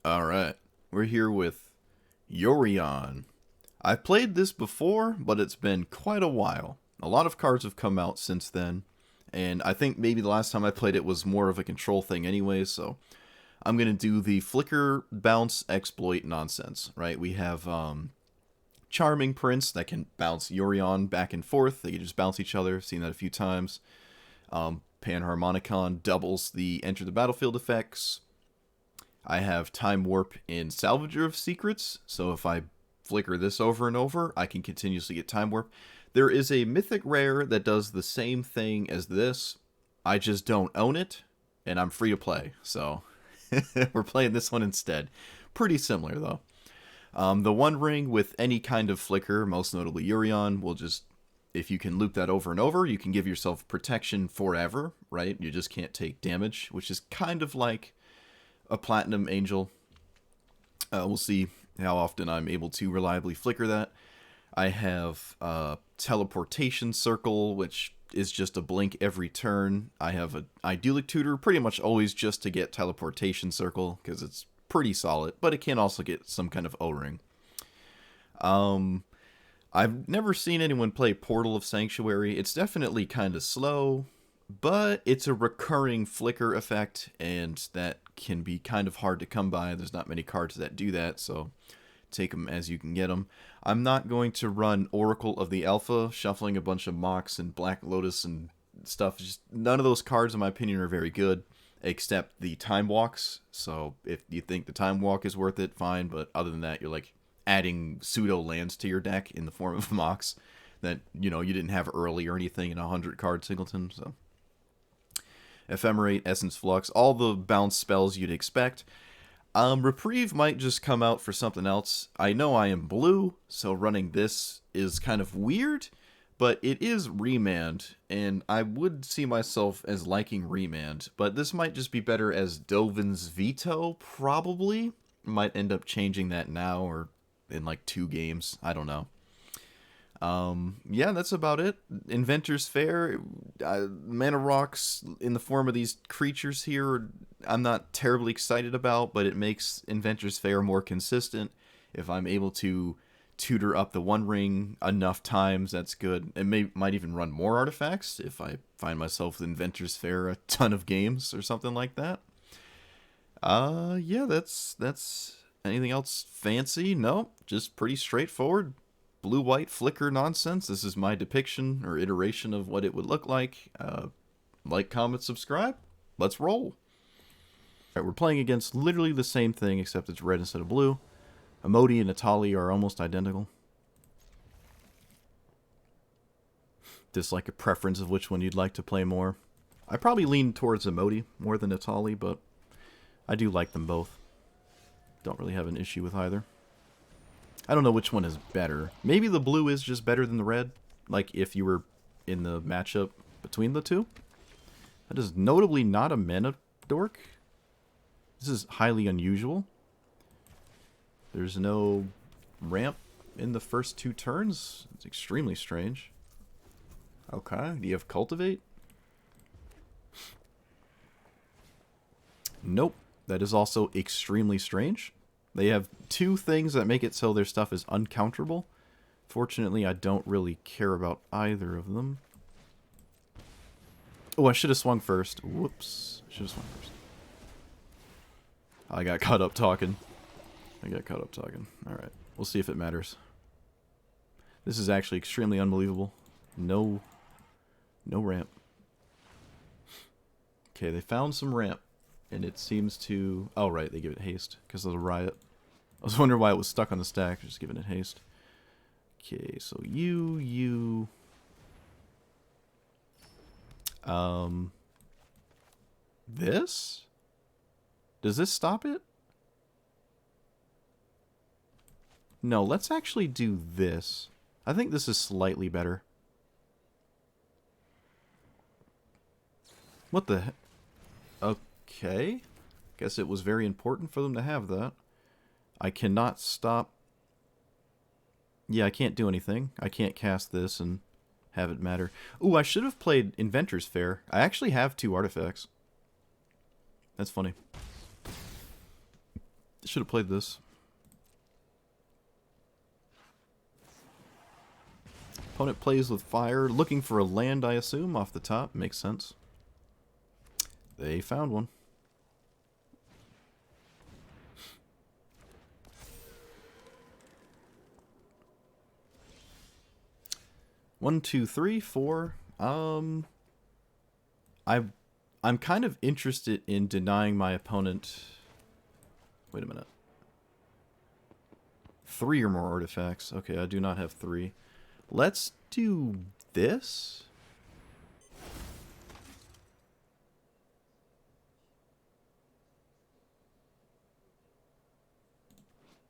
Alright, we're here with Yorion. I've played this before, but it's been quite a while. A lot of cards have come out since then, and I think maybe the last time I played it was more of a control thing anyway, so I'm going to do the flicker bounce exploit nonsense, right? We have Charming Prince that can bounce Yorion back and forth. They can just bounce each other. I've seen that a few times. Panharmonicon doubles the enter the battlefield effects. I have Time Warp in Salvager of Secrets, so if I flicker this over and over, I can continuously get Time Warp. There is a Mythic Rare that does the same thing as this. I just don't own it, and I'm free to play, so we're playing this one instead. Pretty similar, though. The One Ring with any kind of flicker, most notably Yorion, will just, if you can loop that over and over, you can give yourself protection forever, right? You just can't take damage, which is kind of like a Platinum Angel. We'll see how often I'm able to reliably flicker that. I have Teleportation Circle, which is just a blink every turn. I have an Idyllic Tutor, pretty much always just to get Teleportation Circle, because it's pretty solid, but it can also get some kind of O-Ring. I've never seen anyone play Portal of Sanctuary. It's definitely kind of slow, but it's a recurring flicker effect, and that can be kind of hard to come by. There's not many cards that do that, so take them as you can get them. I'm not going to run Oracle of the Alpha, shuffling a bunch of Mox and Black Lotus and stuff. Just none of those cards, in my opinion, are very good, except the Time Walks. So if you think the Time Walk is worth it, fine, but other than that, you're like adding pseudo lands to your deck in the form of Mox that, you know, you didn't have early or anything in a 100-card singleton, so Ephemerate, Essence Flux, all the bounce spells you'd expect. Reprieve might just come out for something else. I know I am blue, so running this is kind of weird, but it is Remand, and I would see myself as liking Remand, but this might just be better as Dovin's Veto, probably. Might end up changing that now, or in like 2 games, I don't know. Yeah, that's about it. Inventor's Fair, mana rocks in the form of these creatures here, I'm not terribly excited about, but it makes Inventor's Fair more consistent. If I'm able to tutor up the One Ring enough times, that's good. It might even run more artifacts if I find myself with Inventor's Fair a ton of games or something like that. Yeah, that's anything else fancy? No, just pretty straightforward. Blue-white flicker nonsense. This is my depiction or iteration of what it would look like. Like, comment, subscribe. Let's roll. Alright, we're playing against literally the same thing, except it's red instead of blue. Emoti and Natali are almost identical. Just like a preference of which one you'd like to play more. I probably lean towards Emoti more than Natali, but I do like them both. Don't really have an issue with either. I don't know which one is better. Maybe the blue is just better than the red, like if you were in the matchup between the two. That is notably not a mana dork. This is highly unusual. There's no ramp in the first 2 turns. It's extremely strange. Okay, do you have Cultivate? Nope. That is also extremely strange. They have 2 things that make it so their stuff is uncounterable. Fortunately, I don't really care about either of them. Oh, I should have swung first. Whoops. I should have swung first. I got caught up talking. Alright. We'll see if it matters. This is actually extremely unbelievable. No ramp. Okay, they found some ramp. And it seems to... Oh, right, they give it haste because of the riot. I was wondering why it was stuck on the stack. Just giving it haste. Okay, so you... This? Does this stop it? No, let's actually do this. I think this is slightly better. What the heck? Okay. Guess it was very important for them to have that. I cannot stop... Yeah, I can't do anything. I can't cast this and have it matter. Ooh, I should have played Inventor's Fair. I actually have 2 artifacts. That's funny. Should have played this. Opponent plays with fire, looking for a land, I assume, off the top. Makes sense. They found one. One, two, three, four. I'm kind of interested in denying my opponent. Wait a minute. 3 or more artifacts. Okay, I do not have 3. Let's do this.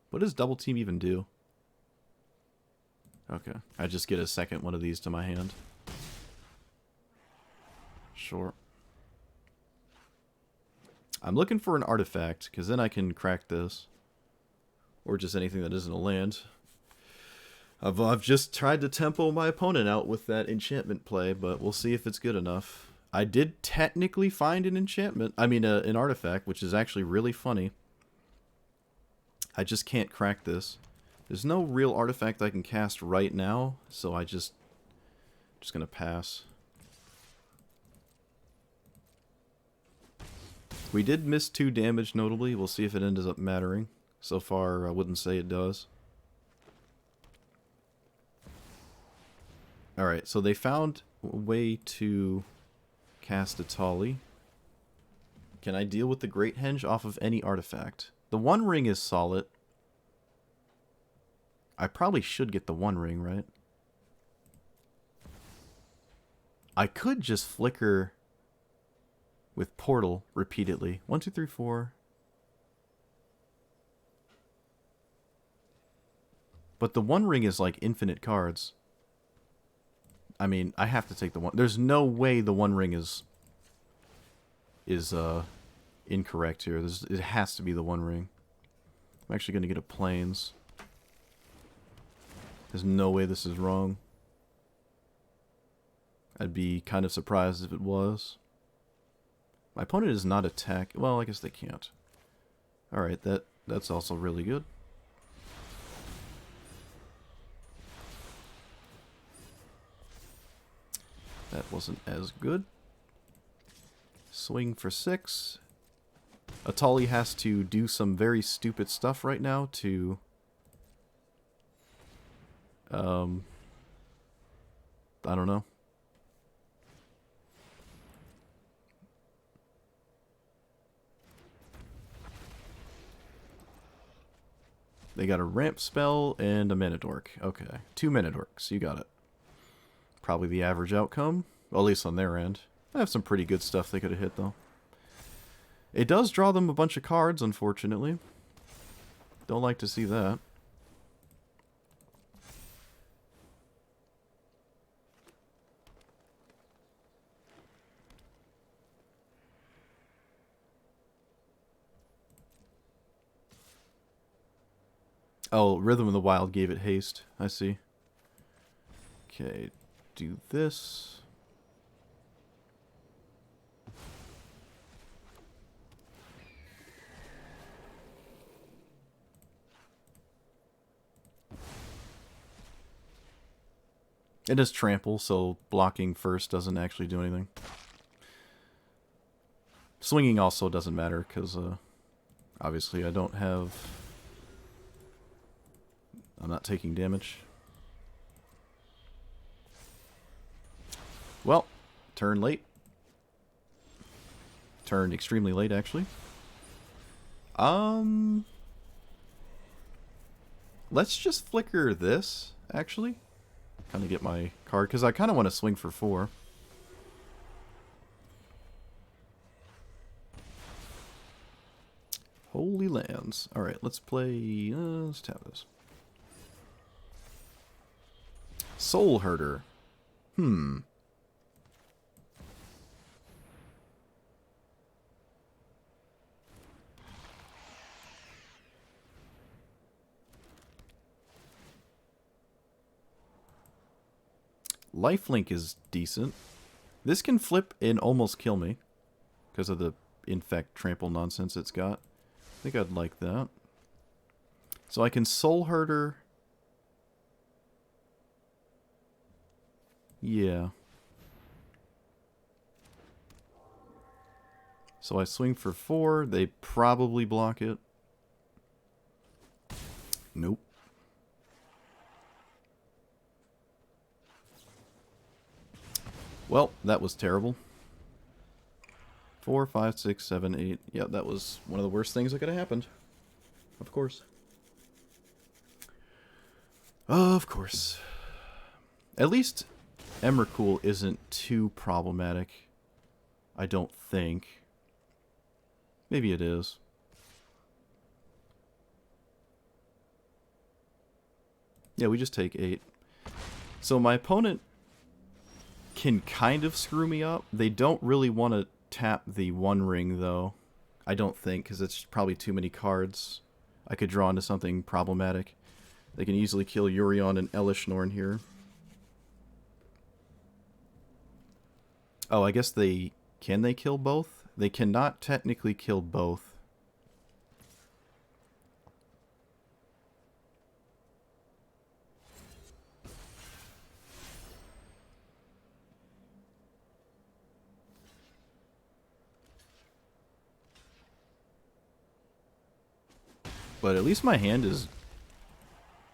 What does double team even do? Okay, I just get a second one of these to my hand. Sure. I'm looking for an artifact, because then I can crack this. Or just anything that isn't a land. I've just tried to tempo my opponent out with that enchantment play, but we'll see if it's good enough. I did technically find an enchantment. I mean, an artifact, which is actually really funny. I just can't crack this. There's no real artifact I can cast right now, so I'm just gonna pass. We did miss 2 damage, notably. We'll see if it ends up mattering. So far, I wouldn't say it does. Alright, so they found a way to cast a Tali. Can I deal with the Great Henge off of any artifact? The One Ring is solid. I probably should get the One Ring, right? I could just flicker with Portal repeatedly. 1, 2, 3, 4. But the One Ring is like infinite cards. I mean, I have to take the one. There's no way the One Ring is incorrect here. It has to be the One Ring. I'm actually going to get a Plains. There's no way this is wrong. I'd be kind of surprised if it was. My opponent is not attack. Well, I guess they can't. Alright, that's also really good. That wasn't as good. Swing for 6. Atali has to do some very stupid stuff right now to... I don't know. They got a ramp spell and a mana dork. Okay. 2 mana dorks. You got it. Probably the average outcome. Well, at least on their end. I have some pretty good stuff they could have hit, though. It does draw them a bunch of cards, unfortunately. Don't like to see that. Oh, Rhythm of the Wild gave it haste. I see. Okay, do this. It is trample, so blocking first doesn't actually do anything. Swinging also doesn't matter, because obviously I don't have... I'm not taking damage. Well, turn late. Turn extremely late, actually. Let's just flicker this, actually. Kind of get my card, because I kind of want to swing for 4. Holy lands. Alright, let's play... let's tap this. Soul Herder. Lifelink is decent. This can flip and almost kill me because of the infect trample nonsense it's got. I think I'd like that. So I can Soul Herder. Yeah. So I swing for 4. They probably block it. Nope. Well, that was terrible. 4, 5, 6, 7, 8. Yeah, that was one of the worst things that could have happened. Of course. Of course. At least Emrakul isn't too problematic. I don't think. Maybe it is. Yeah, we just take 8. So my opponent can kind of screw me up. They don't really want to tap the One Ring, though. I don't think, because it's probably too many cards. I could draw into something problematic. They can easily kill Yorion and Elishnorn here. Oh, I guess they... Can they kill both? They cannot technically kill both. But at least my hand is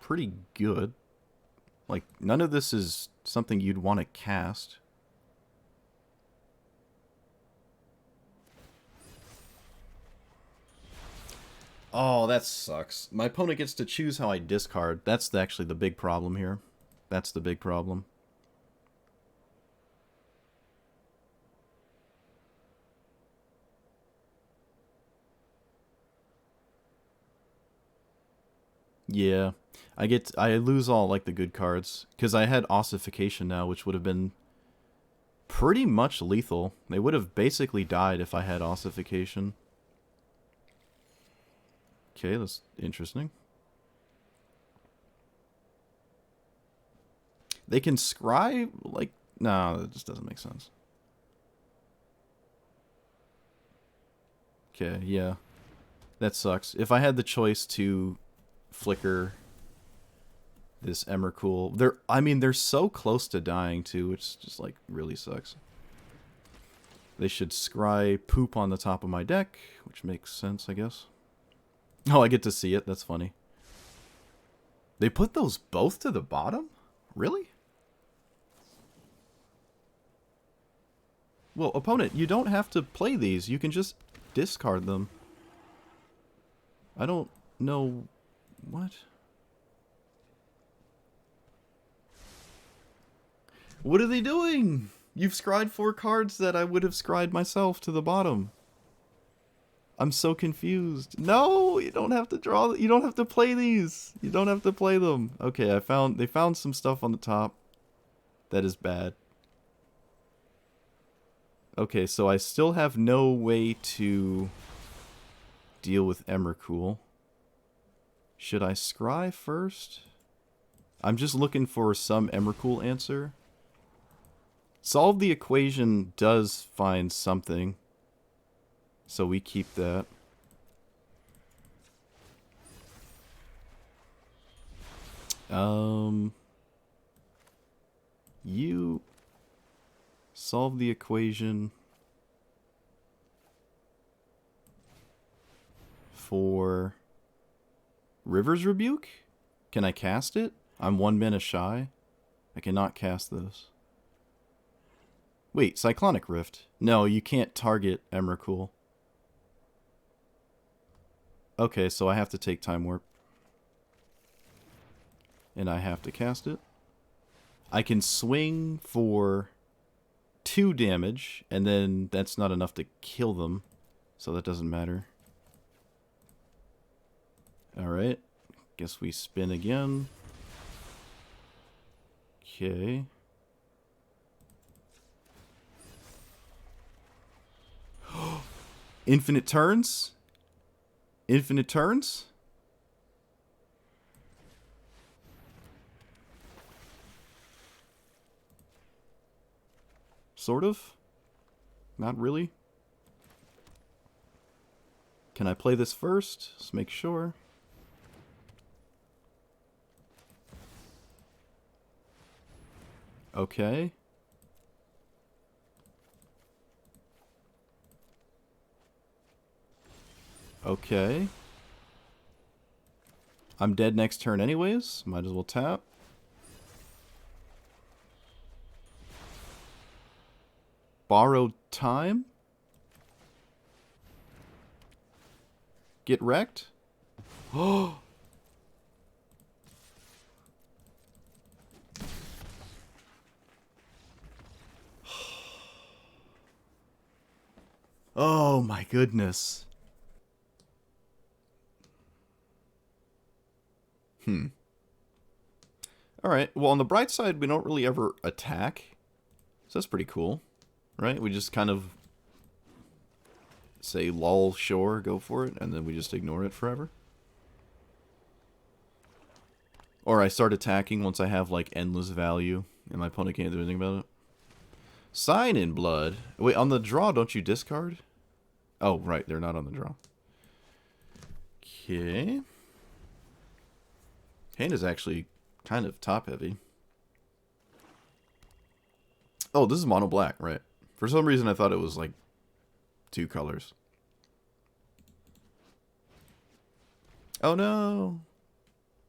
pretty good. Like, none of this is something you'd want to cast. Oh, that sucks. My opponent gets to choose how I discard. That's actually the big problem here. That's the big problem. Yeah. I lose all, like, the good cards. Because I had Ossification now, which would have been pretty much lethal. They would have basically died if I had Ossification. Okay, that's interesting. They can scry, like... No, that just doesn't make sense. Okay, yeah. That sucks. If I had the choice to flicker this Emrakul... they're so close to dying, too, which just, like, really sucks. They should scry poop on the top of my deck, which makes sense, I guess. Oh, I get to see it. That's funny. They put those both to the bottom? Really? Well, opponent, you don't have to play these. You can just discard them. I don't know... What? What are they doing? You've scryed 4 cards that I would have scryed myself to the bottom. I'm so confused. No, you don't have to draw. You don't have to play these. You don't have to play them. Okay, they found some stuff on the top. That is bad. Okay, so I still have no way to deal with Emrakul. Should I scry first? I'm just looking for some Emrakul answer. Solve the equation does find something. So we keep that. You solve the equation for River's Rebuke? Can I cast it? I'm 1 mana shy. I cannot cast this. Wait, Cyclonic Rift. No, you can't target Emrakul. Okay, so I have to take Time Warp. And I have to cast it. I can swing for 2 damage, and then that's not enough to kill them. So that doesn't matter. Alright. Guess we spin again. Okay. Infinite turns? Infinite turns? Sort of? Not really? Can I play this first? Let's make sure. Okay. Okay. I'm dead next turn anyways. Might as well tap. Borrow time? Get wrecked? Oh! Oh my goodness. Alright, well on the bright side, we don't really ever attack. So that's pretty cool. Right? We just kind of say lol, sure, go for it, and then we just ignore it forever. Or I start attacking once I have like endless value, and my opponent can't do anything about it. Sign in blood. Wait, on the draw, don't you discard? Oh, right, they're not on the draw. Okay. Hand is actually kind of top heavy. Oh, this is mono black, right? For some reason, I thought it was like 2 colors. Oh no!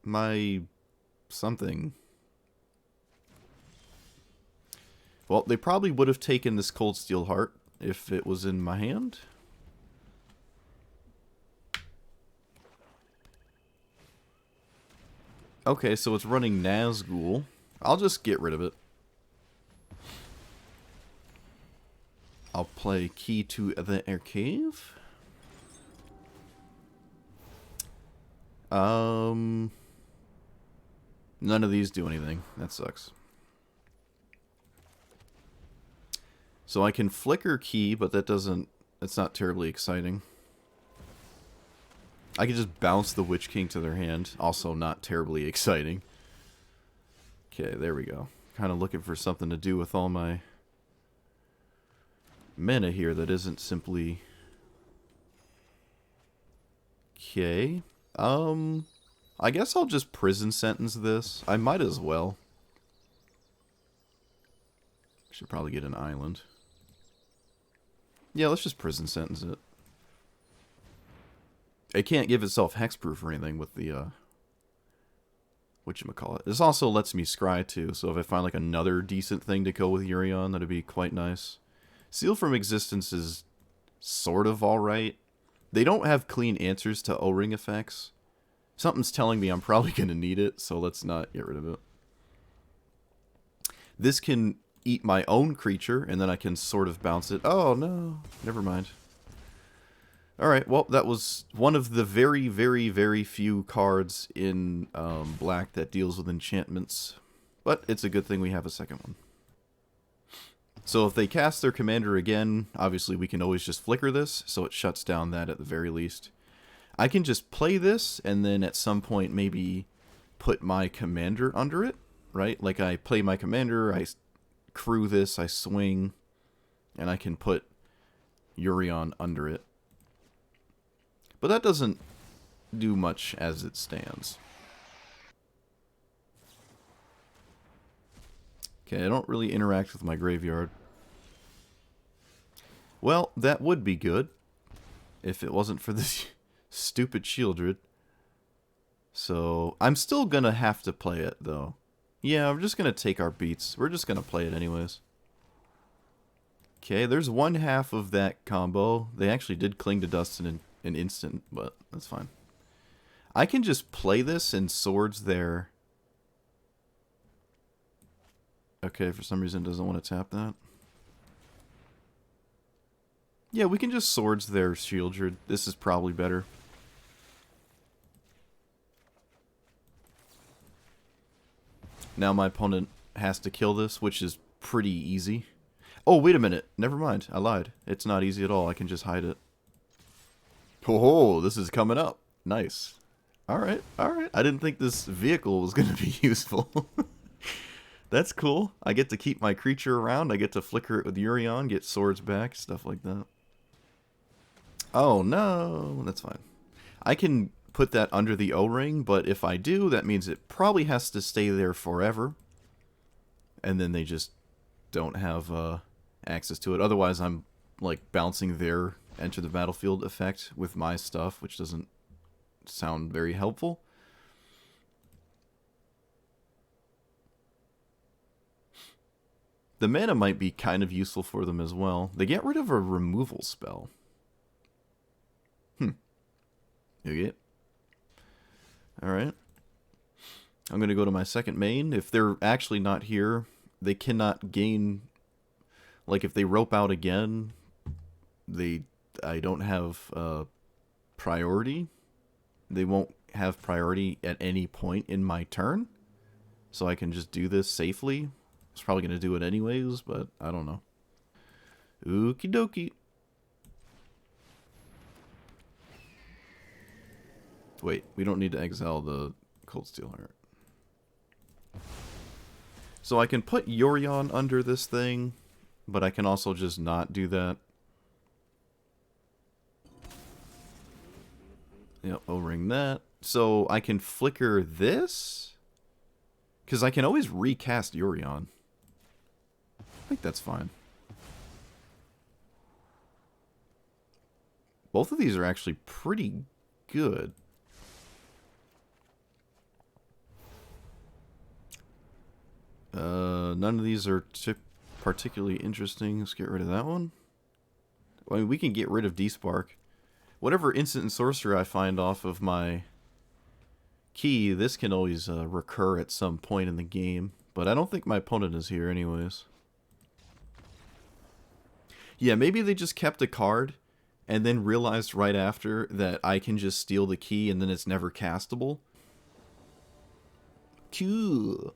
My something. Well, they probably would have taken this Cold Steel Heart if it was in my hand. Okay, so it's running Nazgul. I'll just get rid of it. I'll play Key to the Archive. None of these do anything. That sucks. So I can flicker Key, but that doesn't... It's not terribly exciting. I can just bounce the Witch King to their hand. Also not terribly exciting. Okay, there we go. Kind of looking for something to do with all my mana here that isn't simply... Okay. I guess I'll just prison sentence this. I might as well. Should probably get an island. Yeah, let's just prison sentence it. It can't give itself hexproof or anything with the, whatchamacallit. This also lets me scry too, so if I find like another decent thing to go with Yorion, that'd be quite nice. Seal from Existence is sort of alright. They don't have clean answers to O-ring effects. Something's telling me I'm probably going to need it, so let's not get rid of it. This can eat my own creature, and then I can sort of bounce it. Oh, no. Never mind. Alright, well, that was one of the very, very, very few cards in black that deals with enchantments. But it's a good thing we have a second one. So if they cast their commander again, obviously we can always just flicker this, so it shuts down that at the very least. I can just play this, and then at some point maybe put my commander under it, right? Like I play my commander, I crew this, I swing, and I can put Yorion under it. But that doesn't do much as it stands. Okay, I don't really interact with my graveyard. Well, that would be good if it wasn't for this stupid Shieldred. So, I'm still gonna have to play it, though. Yeah, we're just gonna take our beats. We're just gonna play it anyways. Okay, there's one half of that combo. They actually did Cling to Dust in an instant, but that's fine. I can just play this and Swords there. Okay, for some reason it doesn't want to tap that. Yeah, we can just Swords there, Shieldred. This is probably better. Now my opponent has to kill this, which is pretty easy. Oh, wait a minute. Never mind. I lied. It's not easy at all. I can just hide it. Oh, this is coming up. Nice. Alright, alright. I didn't think this vehicle was going to be useful. That's cool. I get to keep my creature around. I get to flicker it with Yorion, get swords back, stuff like that. Oh, no. That's fine. I can put that under the O-ring, but if I do, that means it probably has to stay there forever. and then they just don't have access to it. Otherwise, I'm like bouncing their enter the battlefield effect with my stuff, which doesn't sound very helpful. The mana might be kind of useful for them as well. They get rid of a removal spell. Okay. Alright. I'm going to go to my second main. If they're actually not here, they cannot gain... Like, if they rope out again, I don't have priority. They won't have priority at any point in my turn. So I can just do this safely. I was probably going to do it anyways, but I don't know. Okie dokie. Wait, we don't need to exile the Cold Steel Heart. So I can put Yorion under this thing, but I can also just not do that. Yep, O-ring that. So I can flicker this? Because I can always recast Yorion. I think that's fine. Both of these are actually pretty good. None of these are particularly interesting. Let's get rid of that one. I mean, we can get rid of D-Spark. Whatever instant and sorcerer I find off of my key, this can always recur at some point in the game. But I don't think my opponent is here anyways. Yeah, maybe they just kept a card and then realized right after that I can just steal the key and then it's never castable. Cool.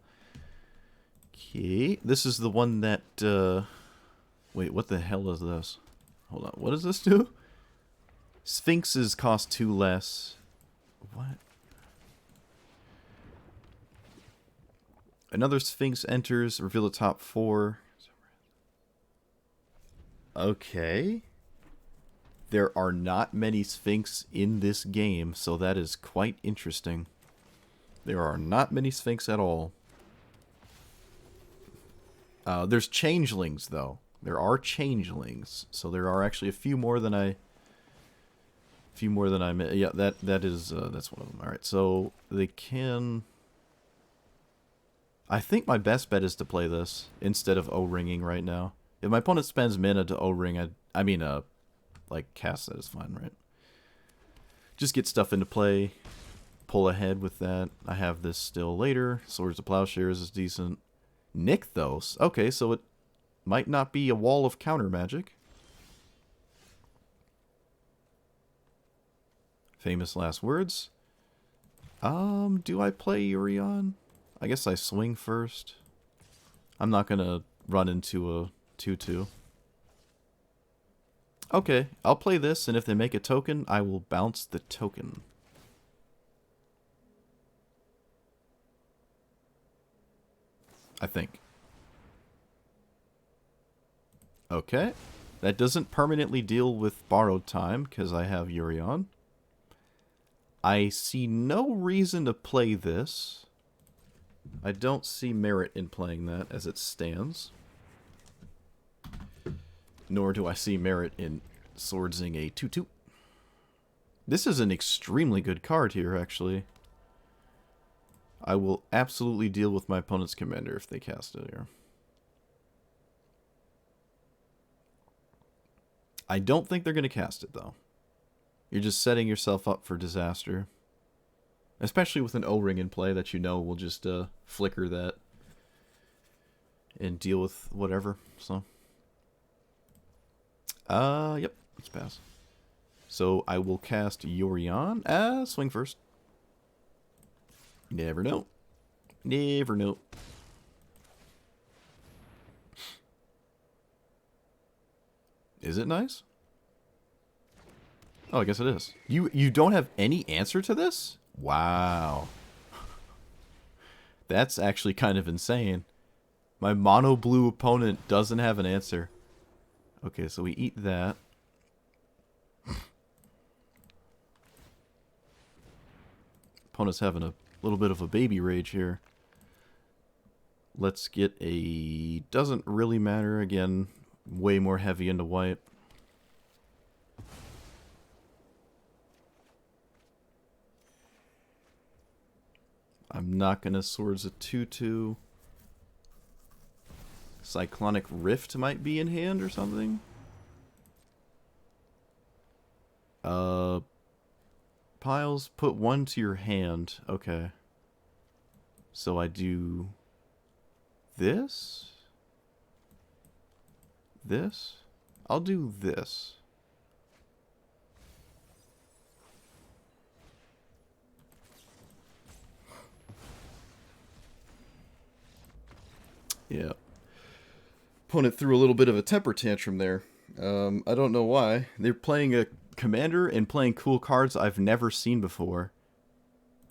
Okay, this is the one that, wait, what the hell is this? Hold on, what does this do? Sphinxes cost 2 less. What? Another Sphinx enters, reveal the top 4. Okay. There are not many Sphinx in this game, so that is quite interesting. There are not many Sphinx at all. There's changelings, though. There are changelings, so there are actually a few more than I. Yeah, that's one of them. All right, so they can. I think my best bet is to play this instead of O-ringing right now. If my opponent spends mana to O-ring, like cast that is fine, right? Just get stuff into play, pull ahead with that. I have this still later. Swords of Plowshares is decent. Nykthos. Okay, so it might not be a wall of counter magic. Famous last words. Do I play Yorion? I guess I swing first. I'm not gonna run into a 2/2. Okay, I'll play this, and if they make a token, I will bounce the token. I think. Okay. That doesn't permanently deal with borrowed time, because I have Yorion. I see no reason to play this. I don't see merit in playing that as it stands. Nor do I see merit in swordsing a 2/2. This is an extremely good card here, actually. I will absolutely deal with my opponent's commander if they cast it here. I don't think they're going to cast it, though. You're just setting yourself up for disaster. Especially with an O-ring in play that you know will just flicker that and deal with whatever. So, yep, let's pass. So I will cast Yorion. Swing first. Never know. Never know. Is it nice? Oh, I guess it is. You don't have any answer to this? Wow. That's actually kind of insane. My mono blue opponent doesn't have an answer. Okay, so we eat that. Opponent's having a little bit of a baby rage here. Let's get a... Doesn't really matter. Again, way more heavy into white. I'm not going to Swords a 2/2. Cyclonic Rift might be in hand or something. Piles, put 1 to your hand. Okay. So I do this? This? I'll do this. Yeah. Opponent threw a little bit of a temper tantrum there. I don't know why. They're playing a commander and playing cool cards I've never seen before.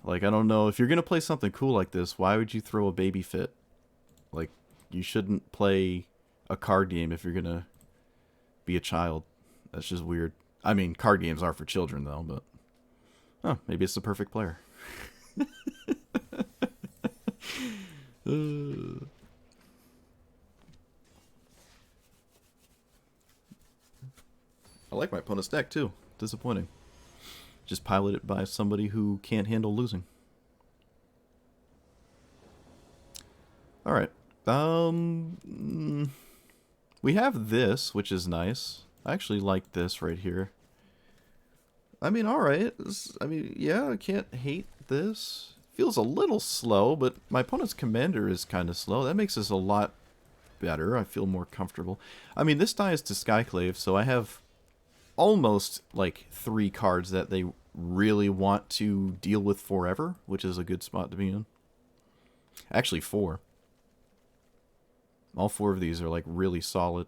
Like, I don't know. If you're going to play something cool like this, why would you throw a baby fit? Like, you shouldn't play a card game if you're going to be a child. That's just weird. I mean, card games are for children, though, but... Oh, maybe it's the perfect player. I like my opponent's deck, too. Disappointing. Just piloted by somebody who can't handle losing. Alright. We have this, which is nice. I actually like this right here. I mean, alright. I mean, yeah, I can't hate this. Feels a little slow, but my opponent's commander is kind of slow. That makes this a lot better. I feel more comfortable. I mean, this dies to Skyclave, so I have almost like 3 cards that they really want to deal with forever, which is a good spot to be in. Actually 4. All 4 of these are like really solid.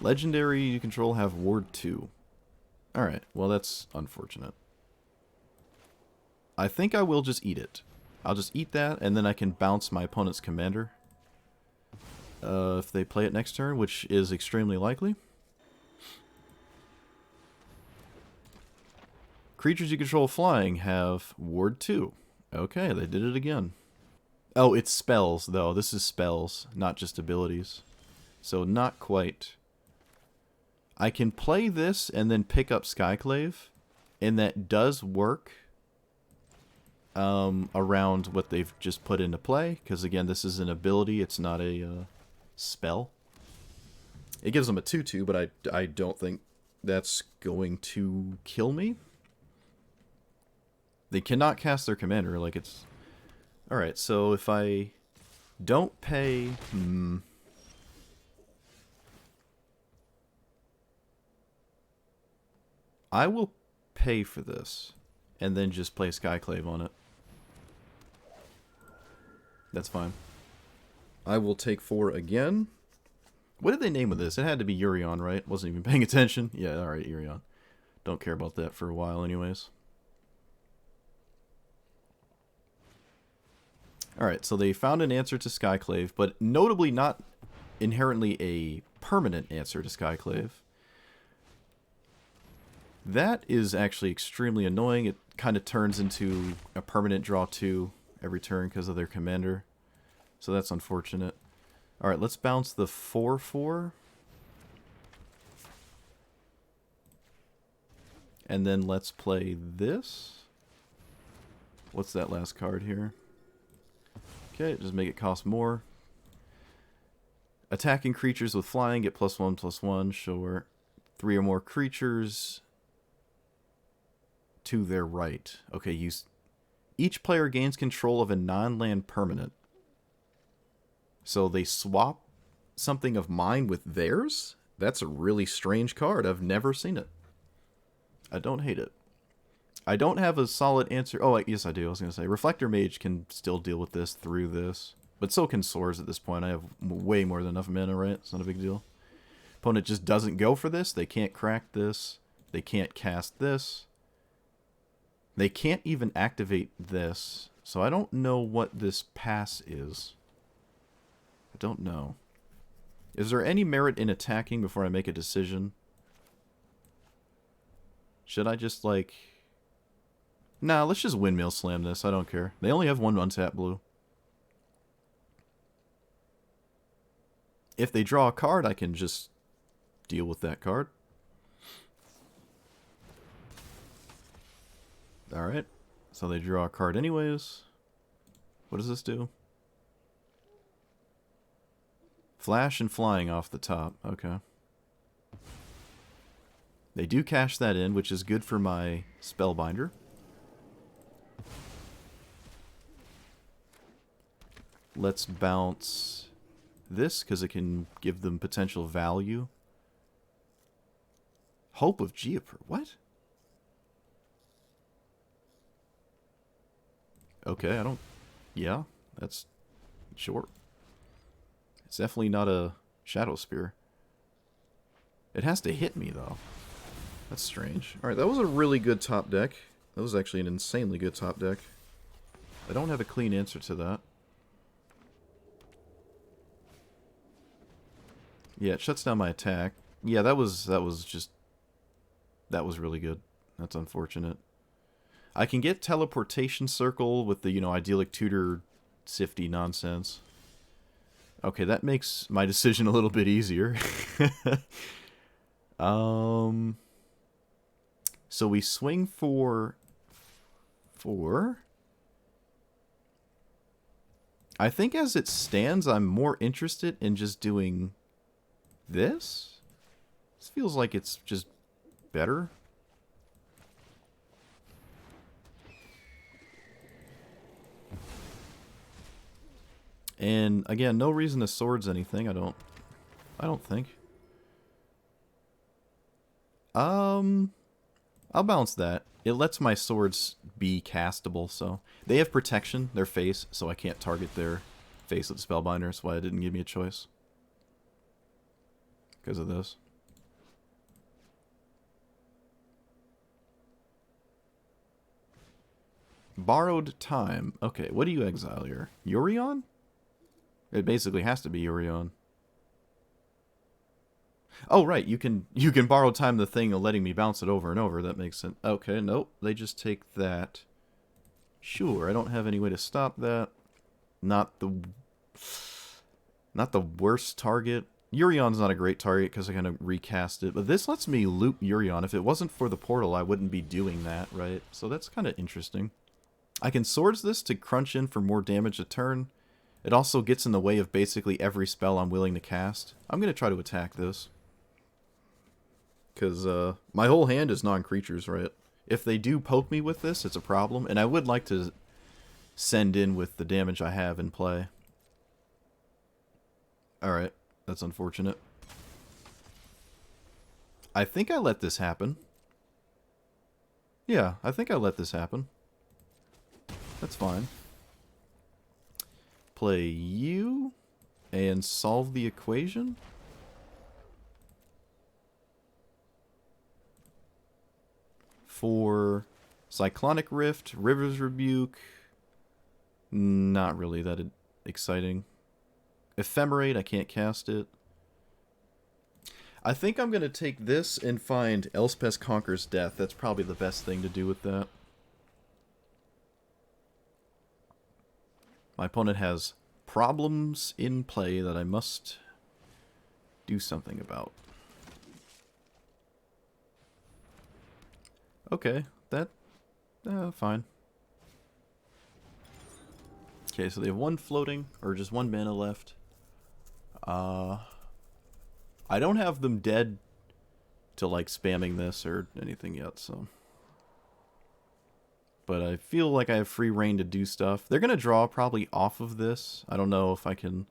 Legendary you control have Ward 2. Alright, well that's unfortunate. I think I will just eat it. I'll just eat that, and then I can bounce my opponent's commander. If they play it next turn, which is extremely likely. Creatures you control flying have Ward 2. Okay, they did it again. Oh, it's spells, though. This is spells, not just abilities. So not quite. I can play this and then pick up Skyclave, and that does work around what they've just put into play, because again, this is an ability, it's not a spell. It gives them a 2/2, but I don't think that's going to kill me. They cannot cast their commander, like it's... Alright, so if I don't pay... I will pay for this, and then just play Skyclave on it. That's fine. I will take 4 again. What did they name with this? It had to be Yorion, right? Wasn't even paying attention. Yeah, alright, Yorion. Don't care about that for a while anyways. Alright, so they found an answer to Skyclave, but notably not inherently a permanent answer to Skyclave. That is actually extremely annoying. It kind of turns into a permanent draw 2 every turn because of their commander. So that's unfortunate. Alright, let's bounce the 4/4. And then let's play this. What's that last card here? Okay, just make it cost more. Attacking creatures with flying, get +1/+1, sure. 3 or more creatures to their right. Okay, each player gains control of a non-land permanent. So they swap something of mine with theirs? That's a really strange card. I've never seen it. I don't hate it. I don't have a solid answer. Oh, yes, I do. I was going to say, Reflector Mage can still deal with this through this. But so can Swords at this point. I have way more than enough mana, right? It's not a big deal. Opponent just doesn't go for this. They can't crack this. They can't cast this. They can't even activate this. So I don't know what this pass is. I don't know. Is there any merit in attacking before I make a decision? Should I just, like... Nah, let's just Windmill Slam this. I don't care. They only have one untap blue. If they draw a card, I can just deal with that card. Alright. So they draw a card anyways. What does this do? Flash and flying off the top. Okay. They do cash that in, which is good for my Spellbinder. Let's bounce this, because it can give them potential value. Hope of Geoper. What? Okay, I don't... Yeah, that's short. It's definitely not a Shadow Spear. It has to hit me, though. That's strange. Alright, that was a really good top deck. That was actually an insanely good top deck. I don't have a clean answer to that. Yeah, it shuts down my attack. Yeah, that was really good. That's unfortunate. I can get Teleportation Circle with the, you know, Idyllic Tutor Sifty nonsense. Okay, that makes my decision a little bit easier. So we swing for 4. I think as it stands, I'm more interested in just doing this. This feels like it's just better. And again, no reason to swords anything. I don't think. I'll bounce that. It lets my swords be castable, so they have protection, their face, so I can't target their face with the Spellbinder. That's why it didn't give me a choice. Because of this. Borrowed Time. Okay, what do you exile here? Yorion? It basically has to be Yorion. Oh, right, you can borrow time the thing of letting me bounce it over and over. That makes sense. Okay, nope, they just take that. Sure, I don't have any way to stop that. Not the worst target. Yorion's not a great target because I kind of recast it, but this lets me loop Yorion. If it wasn't for the portal, I wouldn't be doing that, right? So that's kind of interesting. I can swords this to crunch in for more damage a turn. It also gets in the way of basically every spell I'm willing to cast. I'm going to try to attack this. Because my whole hand is non-creatures, right? If they do poke me with this, it's a problem. And I would like to send in with the damage I have in play. Alright, that's unfortunate. I think I let this happen. Yeah, I think I let this happen. That's fine. Play you and solve the equation. For Cyclonic Rift, River's Rebuke, not really that exciting. Ephemerate, I can't cast it. I think I'm going to take this and find Elspeth Conquers Death. That's probably the best thing to do with that. My opponent has problems in play that I must do something about. Okay, that... fine. Okay, so they have one floating, or just one mana left. I don't have them dead to, like, spamming this or anything yet, so... But I feel like I have free reign to do stuff. They're going to draw probably off of this. I don't know if I can...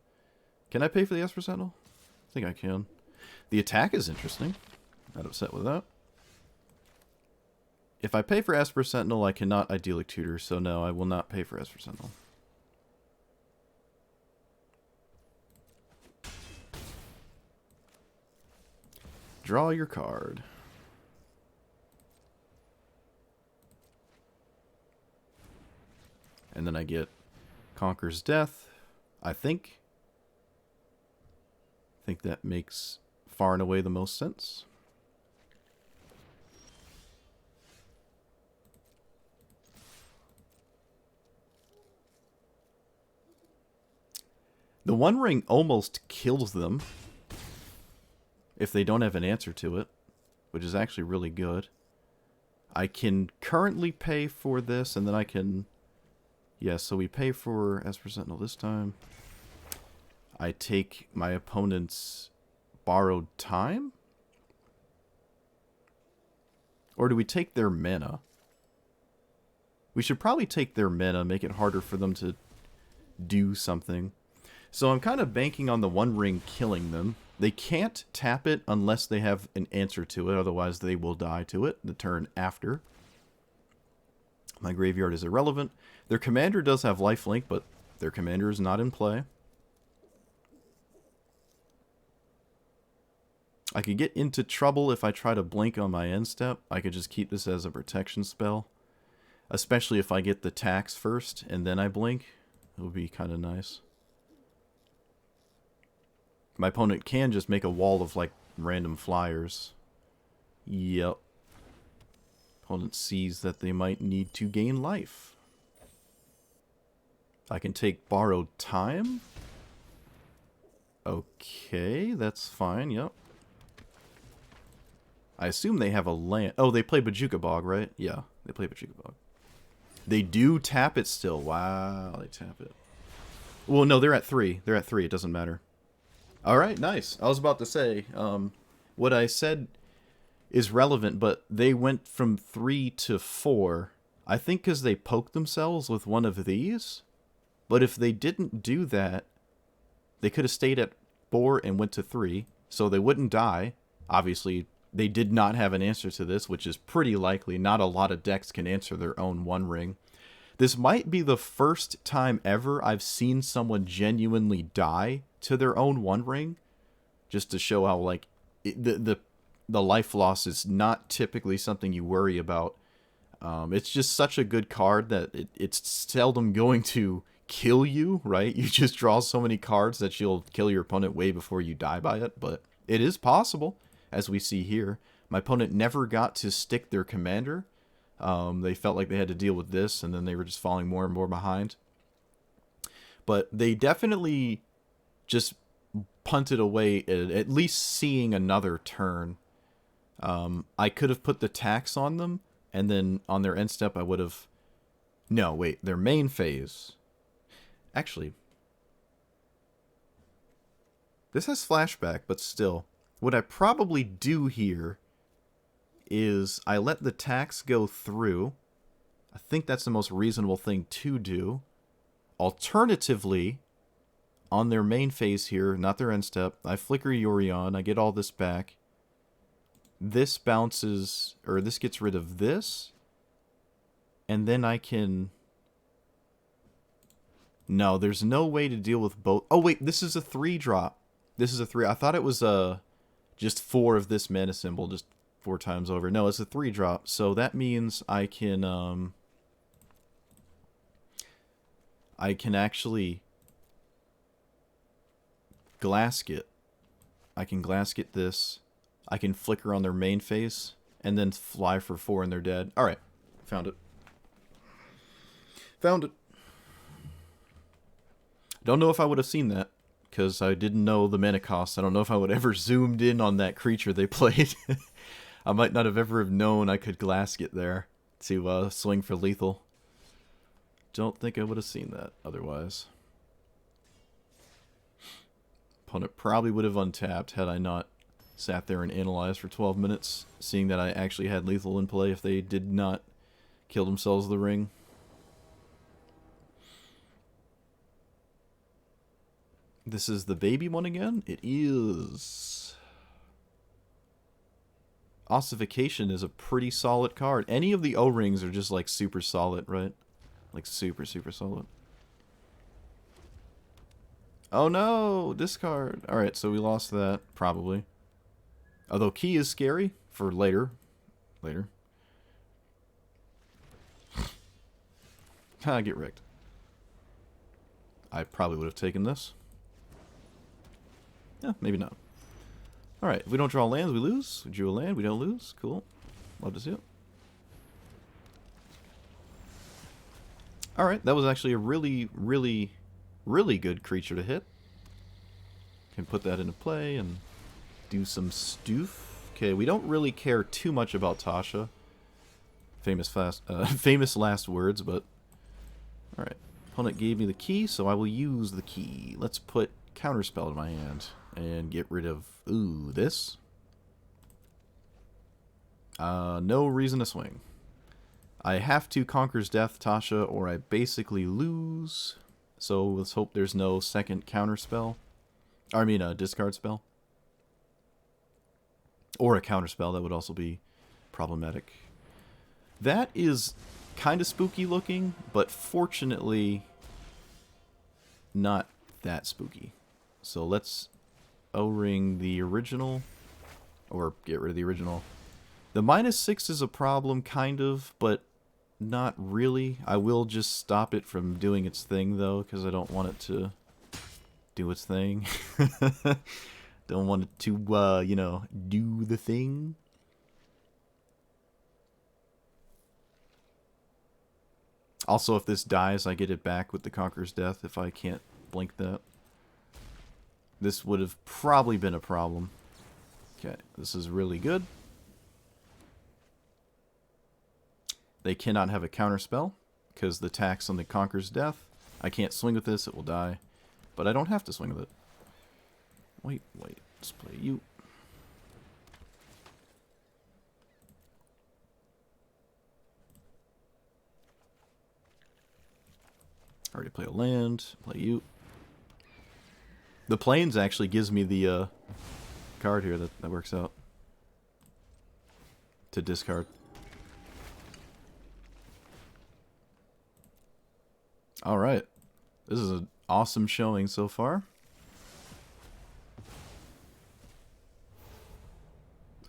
Can I pay for the Esper Sentinel? I think I can. The attack is interesting. Not upset with that. If I pay for Esper Sentinel, I cannot Idyllic Tutor, so no, I will not pay for Esper Sentinel. Draw your card. And then I get Conquers Death. I think that makes far and away the most sense. The One Ring almost kills them if they don't have an answer to it, which is actually really good. I can currently pay for this, and then I can... Yeah, so we pay for Esper Sentinel this time. I take my opponent's borrowed time? Or do we take their mana? We should probably take their mana, make it harder for them to do something. So I'm kind of banking on the One Ring killing them. They can't tap it unless they have an answer to it, otherwise they will die to it the turn after. My graveyard is irrelevant. Their commander does have lifelink, but their commander is not in play. I could get into trouble if I try to blink on my end step. I could just keep this as a protection spell. Especially if I get the tax first and then I blink. It would be kind of nice. My opponent can just make a wall of, like, random flyers. Yep. Opponent sees that they might need to gain life. I can take borrowed time. Okay, that's fine, yep. I assume they have a land... Oh, they play Bojuka Bog, right? Yeah, they play Bojuka Bog. They do tap it still. Wow, they tap it. Well, no, they're at 3. They're at 3. It doesn't matter. Alright, nice. I was about to say, what I said is relevant, but they went from 3 to 4. I think because they poked themselves with one of these. But if they didn't do that, they could have stayed at 4 and went to 3. So they wouldn't die. Obviously, they did not have an answer to this, which is pretty likely. Not a lot of decks can answer their own One Ring. This might be the first time ever I've seen someone genuinely die to their own One Ring. Just to show how, like, the life loss is not typically something you worry about. It's just such a good card that it's seldom going to kill you, right? You just draw so many cards that you'll kill your opponent way before you die by it, but it is possible, as we see here. My opponent never got to stick their commander. They felt like they had to deal with this, and then they were just falling more and more behind. But they definitely just punted away at least seeing another turn. I could have put the tax on them, and then on their end step I would have... No, wait, their main phase... Actually, this has flashback, but still. What I probably do here is I let the tax go through. I think that's the most reasonable thing to do. Alternatively, on their main phase here, not their end step, I flicker Yorion, I get all this back. This bounces, or this gets rid of this. And then I can... No, there's no way to deal with both. Oh, wait, this is a 3-drop. This is a 3. I thought it was just 4 of this mana symbol, just 4 times over. No, it's a 3-drop, so that means I can actually Glassket. I can Glassket this. I can flicker on their main face, and then fly for 4 and they're dead. Alright, found it. Found it. Don't know if I would have seen that, because I didn't know the mana cost. I don't know if I would ever zoomed in on that creature they played. I might not have ever have known I could Glassket there to swing for lethal. Don't think I would have seen that otherwise. Opponent probably would have untapped had I not sat there and analyzed for 12 minutes, seeing that I actually had lethal in play if they did not kill themselves with the ring. This is the baby one again? It is. Ossification is a pretty solid card. Any of the O-rings are just like super solid, right? Like super, super solid. Oh no! Discard! Alright, so we lost that, probably. Although key is scary for later. Later. Get wrecked. I probably would have taken this. Yeah, maybe not. Alright, if we don't draw lands, we lose. We drew a land, we don't lose. Cool. Love to see it. Alright, that was actually a really, really, really good creature to hit. can put that into play and do some stoof. Okay, we don't really care too much about Tasha. Famous last words, but... Alright. Opponent gave me the key, so I will use the key. Let's put Counterspell in my hand and get rid of... Ooh, this? No reason to swing. I have to Conquer's Death Tasha, or I basically lose. So let's hope there's no second Counterspell. I mean, a discard spell. Or a Counterspell, that would also be problematic. That is kind of spooky looking, but fortunately not that spooky. So let's O-ring the original, or get rid of the original. The -6 is a problem, kind of, but not really. I will just stop it from doing its thing, though, because I don't want it to do its thing. Don't want it to, you know, do the thing. Also, if this dies, I get it back with the Conqueror's Death if I can't blink that. This would have probably been a problem. Okay, this is really good. They cannot have a counterspell because the tax on the Conqueror's Death. I can't swing with this, it will die. But I don't have to swing with it. Wait, let's play you. Already play a land, play you. The plains actually gives me the card here that works out. To discard. Alright. This is an awesome showing so far.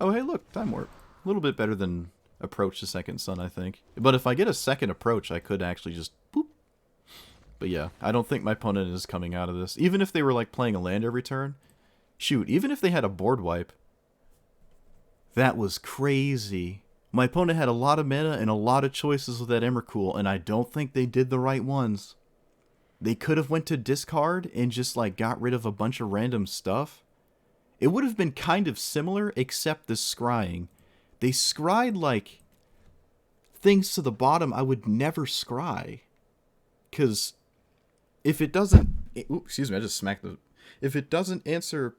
Oh, hey, look, Time Warp. A little bit better than Approach the Second Sun, I think. But if I get a second Approach, I could actually just boop. But yeah, I don't think my opponent is coming out of this. Even if they were like playing a land every turn. Shoot, even if they had a board wipe. That was crazy. My opponent had a lot of mana and a lot of choices with that Emrakul, and I don't think they did the right ones. They could have went to discard and just like got rid of a bunch of random stuff. It would have been kind of similar, except the scrying. They scryed like things to the bottom I would never scry. Because if it doesn't... Oops, excuse me, I just smacked the... If it doesn't answer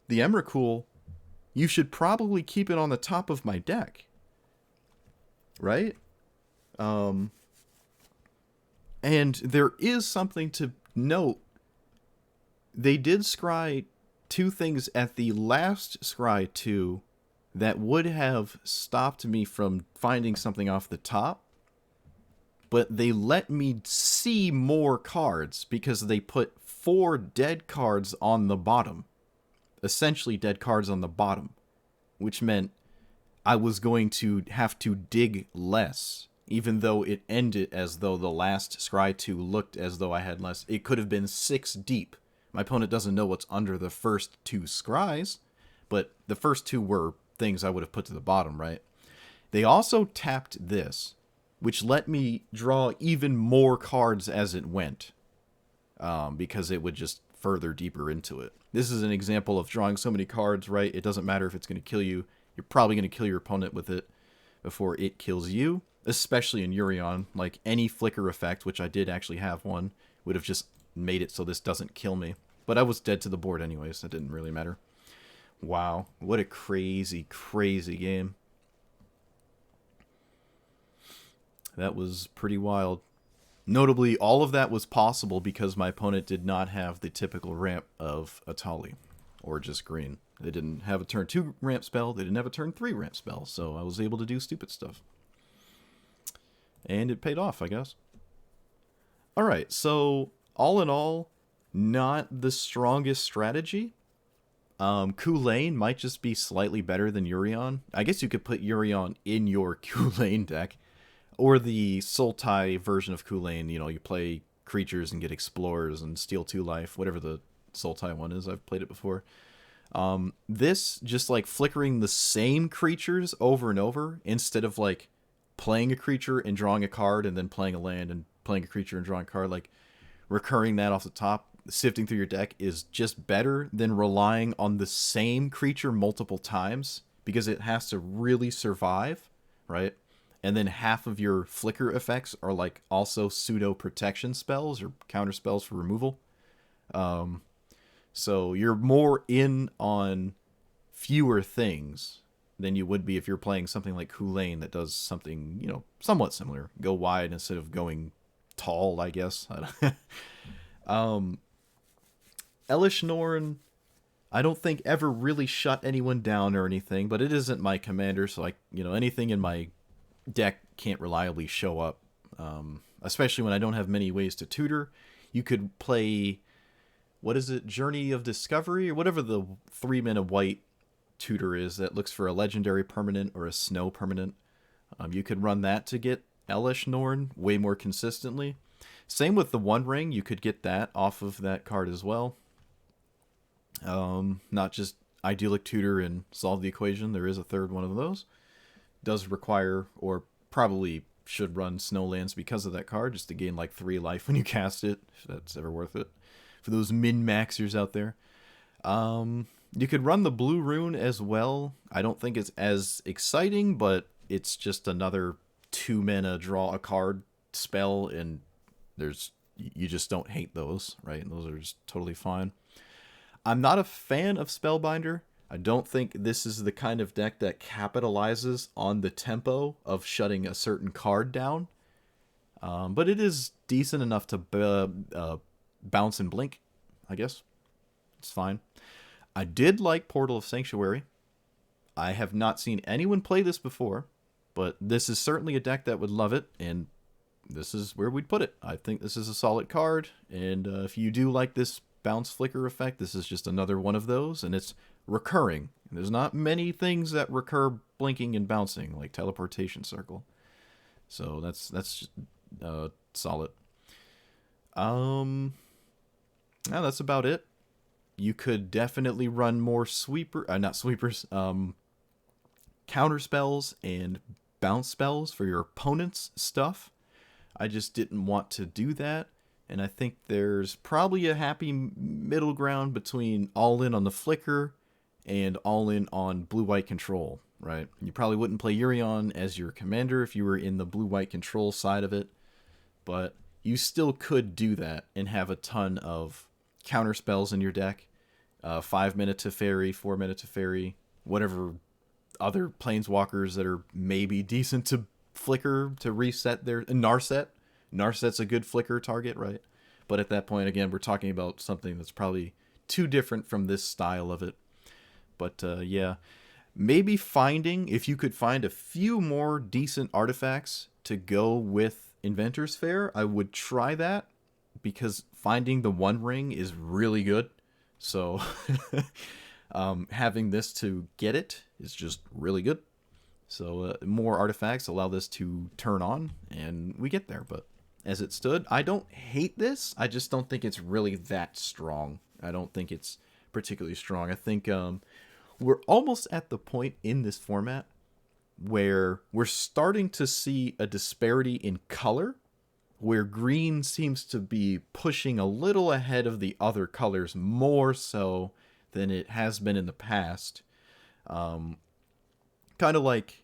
the Emrakul, you should probably keep it on the top of my deck. Right? And there is something to note. They did scry two things at the last scry 2 that would have stopped me from finding something off the top. But they let me see more cards because they put 4 dead cards on the bottom. Essentially dead cards on the bottom. Which meant I was going to have to dig less. Even though it ended as though the last scry 2 looked as though I had less. It could have been 6 deep. My opponent doesn't know what's under the first 2 scries. But the first 2 were things I would have put to the bottom, right? They also tapped this, which let me draw even more cards as it went. Because it would just further deeper into it. This is an example of drawing so many cards, right? It doesn't matter if it's going to kill you. You're probably going to kill your opponent with it before it kills you. Especially in Yorion. Like, any flicker effect, which I did actually have one, would have just made it so this doesn't kill me. But I was dead to the board anyways, so it didn't really matter. Wow. What a crazy, crazy game. That was pretty wild. Notably, all of that was possible because my opponent did not have the typical ramp of Atali, or just green. They didn't have a turn 2 ramp spell, they didn't have a turn 3 ramp spell, so I was able to do stupid stuff. And it paid off, I guess. Alright, so all in all, not the strongest strategy. Kulane might just be slightly better than Yorion. I guess you could put Yorion in your Kulane deck. Or the Sultai version of Kulane, you know, you play creatures and get explorers and steal 2 life, whatever the Sultai one is. I've played it before. This, just like flickering the same creatures over and over, instead of like playing a creature and drawing a card and then playing a land and playing a creature and drawing a card, like recurring that off the top, sifting through your deck is just better than relying on the same creature multiple times, because it has to really survive, right? And then half of your flicker effects are like also pseudo protection spells or counter spells for removal. So you're more in on fewer things than you would be if you're playing something like Kool-Aid that does something, somewhat similar. Go wide instead of going tall, I guess. Elish Norn, I don't think ever really shut anyone down or anything, but it isn't my commander, so anything in my deck can't reliably show up. Especially when I don't have many ways to tutor. You could play, what is it, Journey of Discovery, or whatever the 3-mana white tutor is that looks for a legendary permanent or a snow permanent. You could run that to get Elish Norn way more consistently. Same with the One Ring, you could get that off of that card as well. Not just Idyllic Tutor and Solve the Equation, there is a third one of those. Does require, or probably should run Snowlands because of that card, just to gain like 3 life when you cast it, if that's ever worth it. For those min-maxers out there. You could run the Blue Rune as well. I don't think it's as exciting, but it's just another 2-mana draw a card spell, and you just don't hate those, right? And those are just totally fine. I'm not a fan of Spellbinder. I don't think this is the kind of deck that capitalizes on the tempo of shutting a certain card down. But it is decent enough to bounce and blink, I guess. It's fine. I did like Portal of Sanctuary. I have not seen anyone play this before, but this is certainly a deck that would love it, and this is where we'd put it. I think this is a solid card, and if you do like this bounce flicker effect, this is just another one of those, and it's recurring. There's not many things that recur blinking and bouncing, like Teleportation Circle. So that's solid. Now that's about it. You could definitely run more counter spells and bounce spells for your opponent's stuff. I just didn't want to do that, and I think there's probably a happy middle ground between all in on the flicker and all in on blue-white control, right? You probably wouldn't play Yorion as your commander if you were in the blue-white control side of it, but you still could do that and have a ton of counter spells in your deck. 5-mana Teferi, 4-mana Teferi, whatever other planeswalkers that are maybe decent to flicker to reset their... Narset. Narset's a good flicker target, right? But at that point, again, we're talking about something that's probably too different from this style of it. But yeah, maybe if you could find a few more decent artifacts to go with Inventor's Fair, I would try that, because finding the One Ring is really good. So having this to get it is just really good. So more artifacts allow this to turn on, and we get there. But as it stood, I don't hate this. I just don't think it's really that strong. I don't think it's particularly strong. I think we're almost at the point in this format where we're starting to see a disparity in color, where green seems to be pushing a little ahead of the other colors more so than it has been in the past. Kind of like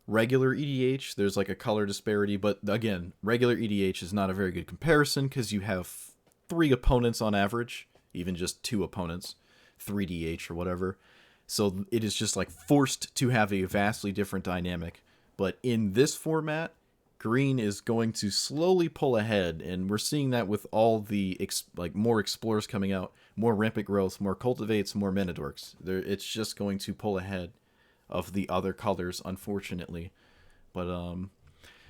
regular EDH, there's like a color disparity, but again, regular EDH is not a very good comparison because you have 3 opponents on average, even just 2 opponents, 3DH or whatever. So it is just like forced to have a vastly different dynamic. But in this format, green is going to slowly pull ahead, and we're seeing that with all the more explorers coming out, more rampant growth, more cultivates, more Menadorks. It's just going to pull ahead of the other colors, unfortunately. But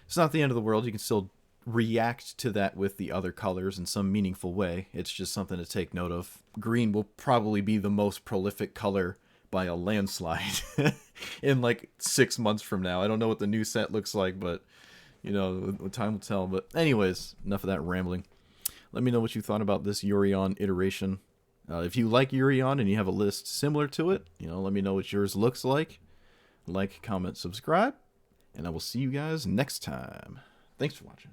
it's not the end of the world. You can still react to that with the other colors in some meaningful way. It's just something to take note of. Green will probably be the most prolific color by a landslide in like 6 months from now. I don't know what the new set looks like, but time will tell. But anyways, enough of that rambling. Let me know what you thought about this Yorion iteration. If you like Yorion and you have a list similar to it, let me know what yours looks like. Like, comment, subscribe, and I will see you guys next time. Thanks for watching.